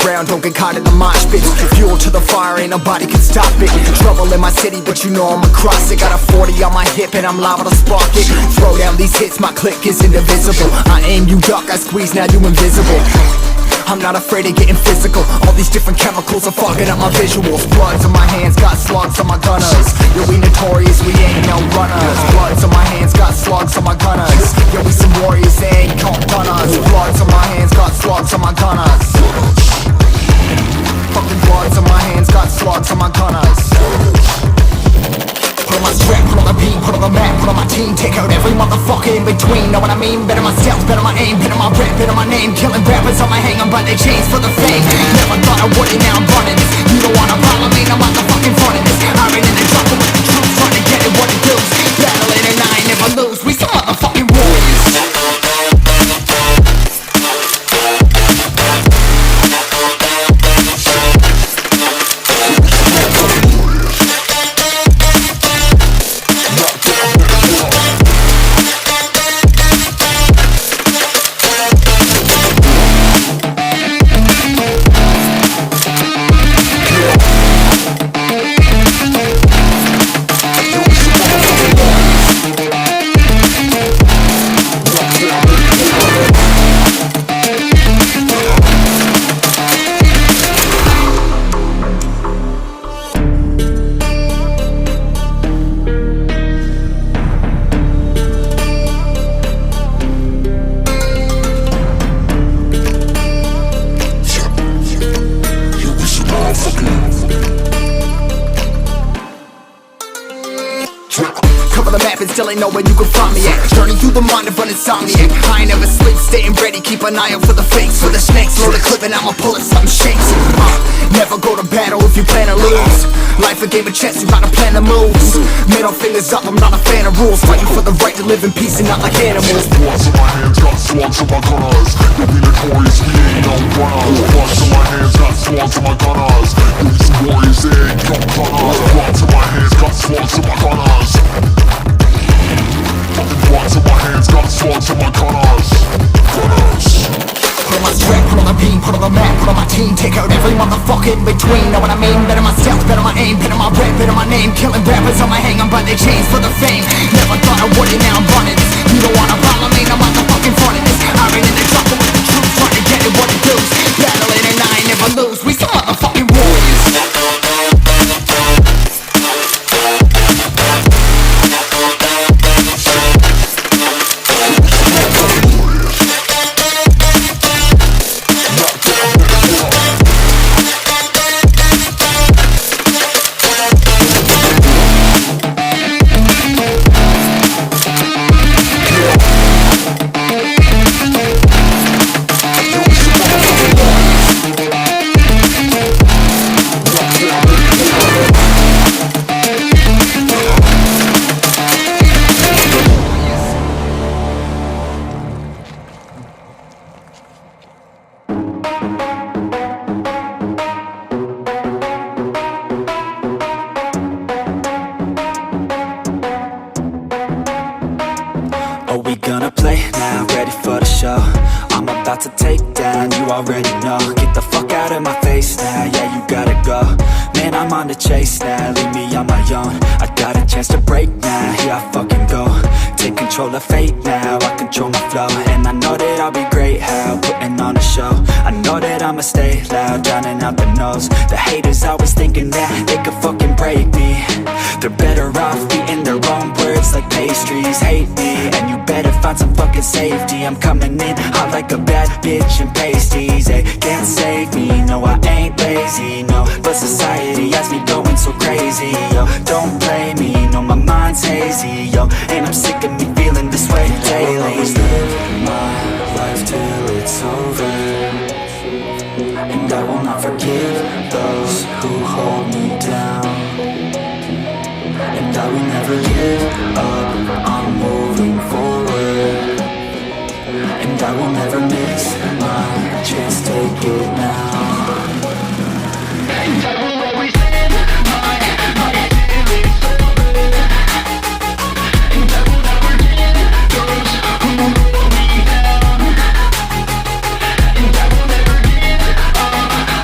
around, don't get caught in the mosh pits. Fuel to the fire, ain't nobody can stop it. Trouble in my city, but you know I'm across it. Got a 40 on my hip and I'm liable to spark it. Throw down these hits, my click is indivisible. I aim, you duck, I squeeze, now you invisible. I'm not afraid of getting physical. All these different chemicals are fogging up my visuals. Bloods on my hands, got slugs on my gunners. Yeah, we notorious, we ain't no runners. Bloods on my hands, got slugs on my gunners. Yeah, we some warriors, they ain't gon' run us. Bloods on my hands, got slugs on my gunners. Fucking bloods on my hands, got slugs on my gunners. Put on my strap, put on the beat, put on the map, put on my team. Take out every motherfucker in between, know what I mean? Better myself, better my aim, better my rap, better my name. Killing rappers on my hang, I'm by their chains for the fame. Never thought I would it, now I'm running this. You don't wanna follow me, I'm out the fucking front of this. I ran in the jungle with the truth, trying to get it what it does. Battling and I ain't never lose, we some motherfucking warriors. Still ain't know where you can find me at. Journey through the mind of an insomniac. I ain't never sleep, staying ready, keep an eye out for the fakes. For the snakes, load the clip and I'ma pull it, something shakes. Never go to battle if you plan to lose. Life a game of chess, you gotta plan the moves. Middle fingers up, I'm not a fan of rules. Fighting for the right to live in peace and not like animals. Bloods in my hands, got slugs in my gunners. You'll be notorious, we ain't no runners. Bloods in my hands, got slugs in my gunners. You'll be some warriors, they ain't no runners. Bloods in my hands, got slugs in my gunners. Bloods in my hands, got slugs in my gunners. Put on my strap, put on the beam, put on the map, put on my team. Take out every motherfucker in between, know what I mean? Better myself, better my aim, better my rap, better my name. Killing rappers on my hang, I'm by their chains for the fame. Never thought I would it, now I'm running this. You don't wanna follow me, I'm out the fucking front of this. I ran in the jungle with the truth, trying to get it what it does. Battling and I ain't never lose, we some motherfucking warriors. To take down, you already know. Get the fuck out of my face now, yeah, you gotta go. Man, I'm on the chase now, leave me on my own. I got a chance to break now, here I fucking go. Take control of fate now, I control my flow. And I know that I'll be great, how, putting on a show. I know that I'ma stay loud, drowning out the noise. The haters always thinking that they could fucking break me. They're better off eating their own words like pastries. Hate me, and you better find some fucking safety. I'm coming in hot like a bad bitch and pasties. They can't save me, no I ain't lazy, no. But society has me going so crazy, yo. Don't blame me, no my mind's hazy, yo. And I'm sick of me feeling this way daily. I'll always live my life till it's over, and I will not forgive those who hold me down. And I will never give up, I'm moving forward. And I will never miss my chance, take it now. And I will always live my life till it's over. And I will never give those who hold me down. And I will never give up,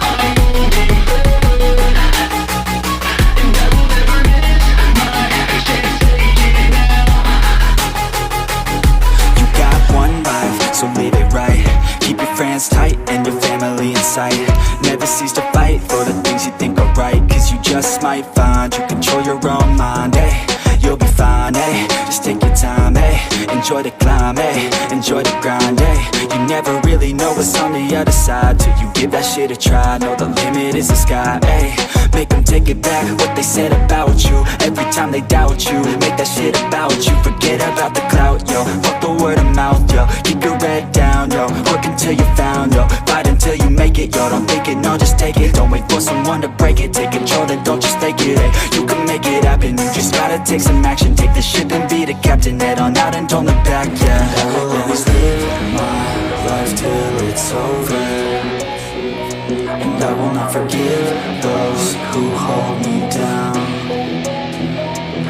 just might find you control your own mind, eh? You'll be fine, eh? Just take your time, eh? Enjoy the climb, eh? Enjoy the grind, eh? You never really know what's on the other side till you give that shit a try. Know the limit is the sky, eh? Make them take it back, what they said about you. Every time they doubt you, make that shit about you. Forget about the clout, yo. Fuck the word of mouth, yo. Keep your head down, yo. Work until you're found, yo. Fight until you make it, yo. Don't think it, no, just take it. Don't wait for someone to break it. Take control, then don't just take it, eh? You can make it happen, you just gotta take some action. Take the ship and be the captain. Head on out and don't look back, yeah. I will always live my life till it's over, and I will not forgive those who hold me down.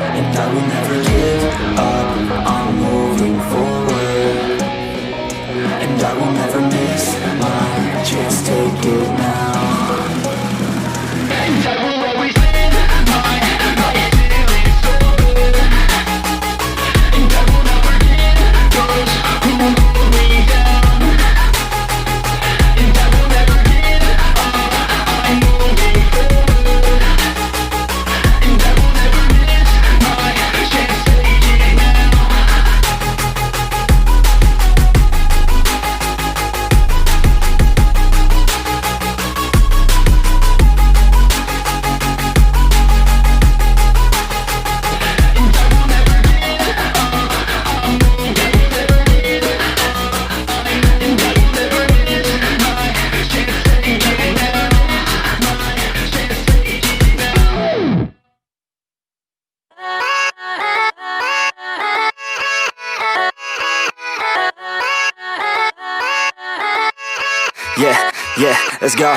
And I will never give up, I'm moving forward, and I will never miss my chance, take it now. And I will always live my life till it's over, and I will not forgive those who hold me down. And I will never give up, I'm moving forward, and I will never miss my chance, take it now. Yeah, let's go.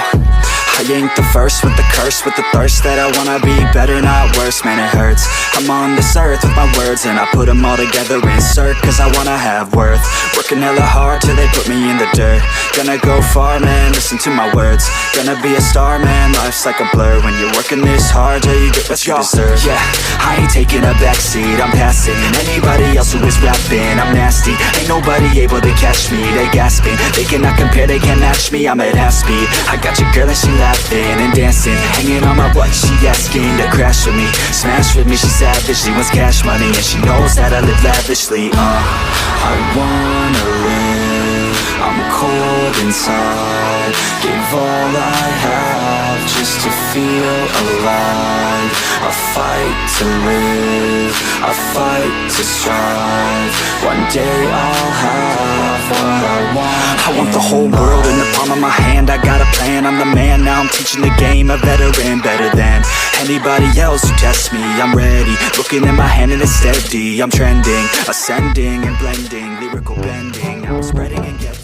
I ain't the first with the curse, with the thirst that I wanna be better, not worse, man it hurts. I'm on this earth with my words and I put them all together, insert, cause I wanna have worth. Working hella hard till they put me in the dirt. Gonna go far, man, listen to my words. Gonna be a star, man, life's like a blur. When you're working this hard, yeah, you get what you deserve. Yeah, I ain't taking a backseat, I'm passing anybody else who is rapping. I'm nasty, ain't nobody able to catch me. They gasping, they cannot compare, they can't match me. I'm at half speed, I got your girl and she laughing and dancing, hanging on my butt, she asking to crash with me, smash with me. She savage, she wants cash money and she knows that I live lavishly. I wanna live, I'm cold inside. Give all I have just to feel alive. I fight to live, I fight to strive. One day I'll have what I want. I want the whole world in the palm of my hand. I got a plan, I'm the man. Now I'm teaching the game, a veteran, better than anybody else who tests me. I'm ready, looking at my hand and it's steady. I'm trending, ascending and blending, lyrical bending. Now I'm spreading and getting